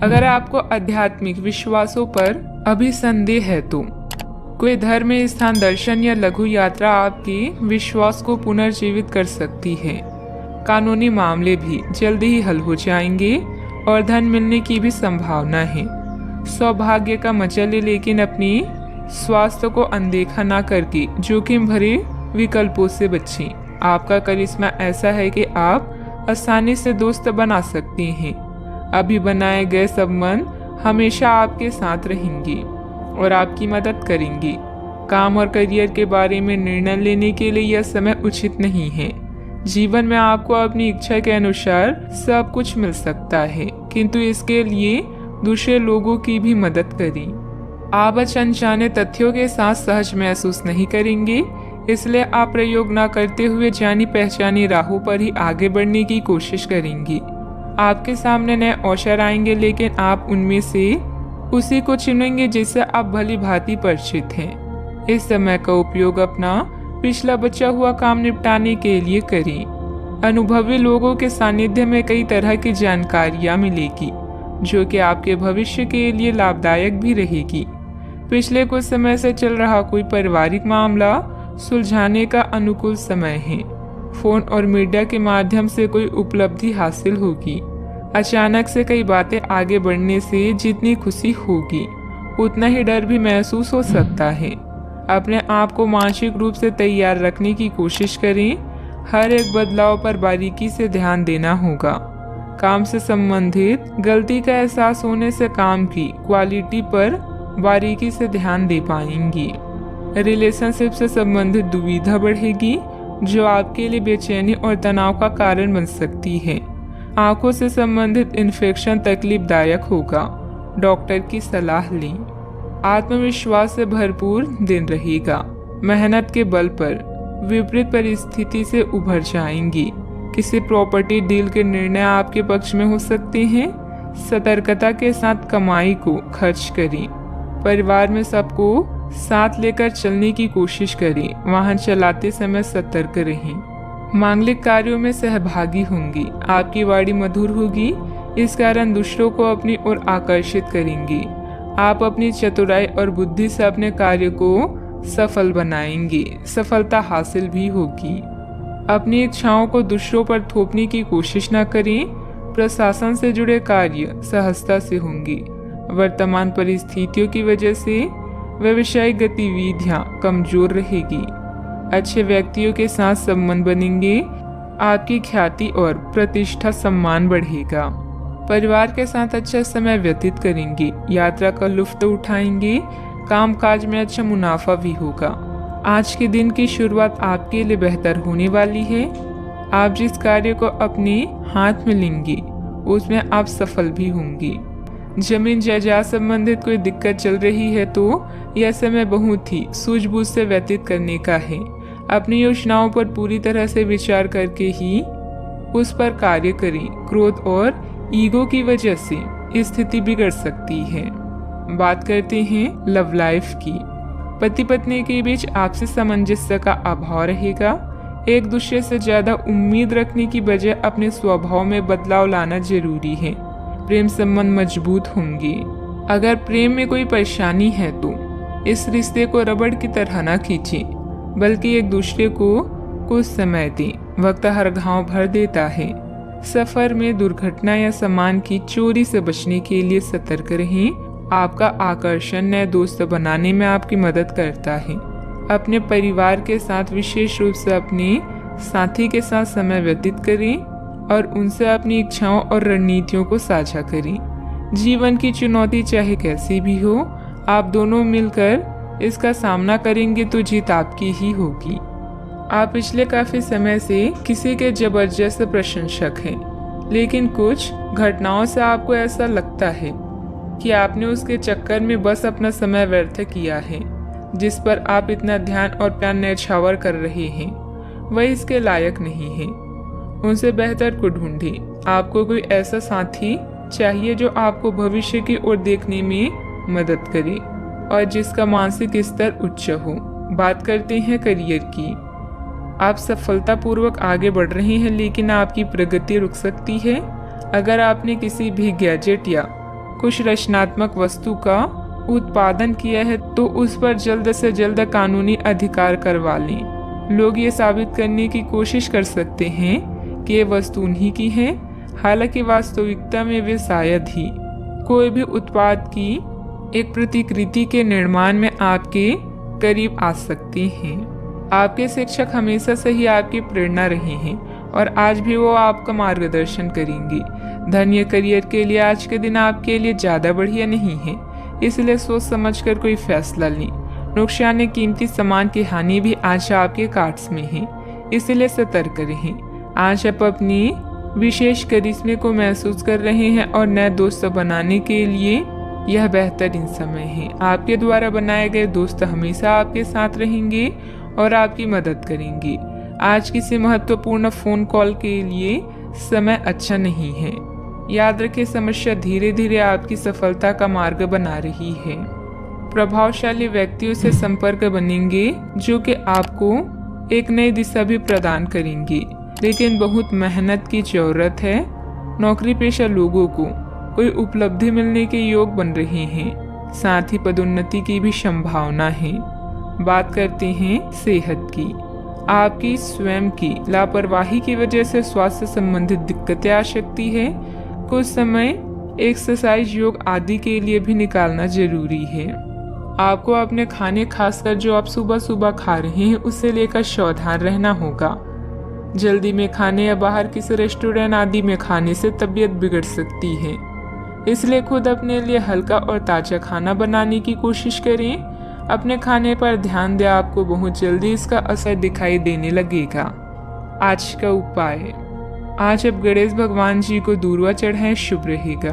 अगर आपको आध्यात्मिक विश्वासों पर अभी संदेह है तो कोई धर्म स्थान दर्शन या लघु यात्रा आपके विश्वास को पुनर्जीवित कर सकती है। कानूनी मामले भी जल्दी ही हल हो जाएंगे और धन मिलने की भी संभावना है। सौभाग्य का मजा ले, लेकिन अपनी स्वास्थ्य को अनदेखा ना करके जोखिम भरे विकल्पों से बचें। आपका करिश्मा ऐसा है कि आप आसानी से दोस्त बना सकते हैं। अभी बनाए गए संबंध हमेशा आपके साथ रहेंगे और आपकी मदद करेंगे। काम और करियर के बारे में निर्णय लेने के लिए यह समय उचित नहीं है। जीवन में आपको अपनी इच्छा के अनुसार सब कुछ मिल सकता है, किंतु इसके लिए दूसरे लोगों की भी मदद करें। आप अनजाने तथ्यों के साथ सहज महसूस नहीं करेंगे, इसलिए आप प्रयोग न करते हुए जानी पहचानी राहों पर ही आगे बढ़ने की कोशिश करेंगे। आपके सामने नए अवसर आएंगे, लेकिन आप उनमें से उसी को चुनेंगे जिससे आप भली भांति परिचित हैं। इस समय का उपयोग अपना पिछला बचा हुआ काम निपटाने के लिए करें। अनुभवी लोगों के सानिध्य में कई तरह की जानकारियां मिलेगी, जो कि आपके भविष्य के लिए लाभदायक भी रहेगी। पिछले कुछ समय से चल रहा कोई पारिवारिक मामला सुलझाने का अनुकूल समय है। फोन और मीडिया के माध्यम से कोई उपलब्धि हासिल होगी। अचानक से कई बातें आगे बढ़ने से जितनी खुशी होगी, उतना ही डर भी महसूस हो सकता है। अपने आप को मानसिक रूप से तैयार रखने की कोशिश करें। हर एक बदलाव पर बारीकी से ध्यान देना होगा। काम से संबंधित गलती का एहसास होने से काम की क्वालिटी पर बारीकी से ध्यान दे पाएंगी। रिलेशनशिप से संबंधित दुविधा बढ़ेगी, जो आपके लिए बेचैनी और तनाव का कारण बन सकती है। आंखों से संबंधित इन्फेक्शन तकलीफदायक होगा। डॉक्टर की सलाह लें। आत्मविश्वास से भरपूर दिन रहेगा। मेहनत के बल पर विपरीत परिस्थिति से उभर जाएंगी। किसी प्रॉपर्टी डील के निर्णय आपके पक्ष में हो सकते हैं। सतर्कता के साथ कमाई को खर्च करें। परिवार में सबको साथ लेकर चलने की कोशिश करें। वाहन चलाते समय सतर्क रहें। मांगलिक कार्यों में सहभागी होंगी। आपकी वाणी मधुर होगी, इस कारण दूसरों को अपनी ओर आकर्षित करेंगे। आप अपनी चतुराई और बुद्धि से अपने कार्य को सफल बनाएंगे। सफलता हासिल भी होगी। अपनी इच्छाओं को दूसरों पर थोपने की कोशिश न करें। प्रशासन से जुड़े कार्य सहजता से होंगे। वर्तमान परिस्थितियों की वजह से व्यवसायिक गतिविधियां कमजोर रहेगी। अच्छे व्यक्तियों के साथ संबंध बनेंगे। आपकी ख्याति और प्रतिष्ठा सम्मान बढ़ेगा। परिवार के साथ अच्छा समय व्यतीत करेंगे। यात्रा का लुत्फ उठाएंगे। कामकाज में अच्छा मुनाफा भी होगा। आज के दिन की शुरुआत आपके लिए बेहतर होने वाली है। आप जिस कार्य को अपने हाथ में लेंगे, उसमें आप सफल भी होंगे। जमीन जायदाद संबंधित कोई दिक्कत चल रही है तो यह समय बहुत ही सूझबूझ से व्यतीत करने का है। अपनी योजनाओं पर पूरी तरह से विचार करके ही उस पर कार्य करें। क्रोध और ईगो की वजह से स्थिति बिगड़ सकती है। बात करते हैं लव लाइफ की। पति पत्नी के बीच आपसी सामंजस्य का अभाव रहेगा। एक दूसरे से ज्यादा उम्मीद रखने की बजाय अपने स्वभाव में बदलाव लाना जरूरी है। प्रेम संबंध मजबूत होंगे। अगर प्रेम में कोई परेशानी है तो इस रिश्ते को रबड़ की तरह न खींचें, बल्कि एक दूसरे को कुछ समय दें। वक्त हर घाव भर देता है। सफर में दुर्घटना या सामान की चोरी से बचने के लिए सतर्क रहें। आपका आकर्षण नए दोस्त बनाने में आपकी मदद करता है। अपने परिवार के साथ विशेष रूप से अपने साथी के साथ समय व्यतीत करें और उनसे अपनी इच्छाओं और रणनीतियों को साझा करें। जीवन की चुनौती चाहे कैसी भी हो, आप दोनों मिलकर इसका सामना करेंगे तो जीत आपकी ही होगी। आप पिछले काफी समय से किसी के जबरदस्त प्रशंसक हैं, लेकिन कुछ घटनाओं से आपको ऐसा लगता है कि आपने उसके चक्कर में बस अपना समय व्यर्थ किया है। जिस पर आप इतना ध्यान और प्यार न्यौछावर कर रहे हैं, वह इसके लायक नहीं है। उनसे बेहतर को ढूंढें। आपको कोई ऐसा साथी चाहिए जो आपको भविष्य की ओर देखने में मदद करे और जिसका मानसिक स्तर उच्च हो। बात करते हैं करियर की। आप सफलतापूर्वक आगे बढ़ रहे हैं, लेकिन आपकी प्रगति रुक सकती है। अगर आपने किसी भी गैजेट या कुछ रचनात्मक वस्तु का उत्पादन किया है तो उस पर जल्द से जल्द कानूनी अधिकार करवा लें। लोग ये साबित करने की कोशिश कर सकते हैं कि ये वस्तु उन्हीं की है, हालांकि वास्तविकता में वे शायद ही कोई भी उत्पाद की एक प्रतिकृति के निर्माण में आपके करीब आ सकते हैं। आपके शिक्षक हमेशा से ही आपकी प्रेरणा रहे हैं और आज भी वो आपका मार्गदर्शन करेंगे। धन या करियर के लिए आज के दिन आपके लिए ज़्यादा बढ़िया नहीं है, इसलिए सोच समझकर कोई फैसला लें। नुकसान या कीमती सामान की हानि भी आज आपके कार्ड्स में है, इसलिए सतर्क रहें। आज आप अपनी विशेष करिश्मे को महसूस कर रहे हैं और नए दोस्त बनाने के लिए यह बेहतरीन समय है। आपके द्वारा बनाए गए दोस्त हमेशा आपके साथ रहेंगे और आपकी मदद करेंगे। आज किसी महत्वपूर्ण फोन कॉल के लिए समय अच्छा नहीं है। याद रखें, समस्या धीरे धीरे आपकी सफलता का मार्ग बना रही है। प्रभावशाली व्यक्तियों से संपर्क बनेंगे जो कि आपको एक नई दिशा भी प्रदान करेंगे, लेकिन बहुत मेहनत की जरूरत है। नौकरी पेशा लोगों को कोई उपलब्धि मिलने के योग बन रहे हैं, साथ ही पदोन्नति की भी संभावना है। बात करते हैं सेहत की। आपकी स्वयं की लापरवाही की वजह से स्वास्थ्य संबंधित दिक्कतें आ सकती है। कुछ समय एक्सरसाइज, योग आदि के लिए भी निकालना जरूरी है। आपको अपने खाने, खासकर जो आप सुबह सुबह खा रहे हैं, उससे लेकर सावधान रहना होगा। जल्दी में खाने या बाहर किसी रेस्टोरेंट आदि में खाने से तबीयत बिगड़ सकती है, इसलिए खुद अपने लिए हल्का और ताज़ा खाना बनाने की कोशिश करें। अपने खाने पर ध्यान दें, आपको बहुत जल्दी इसका असर दिखाई देने लगेगा। आज का उपाय, आज आप गणेश भगवान जी को दूर्वा चढ़ाएं, शुभ रहेगा।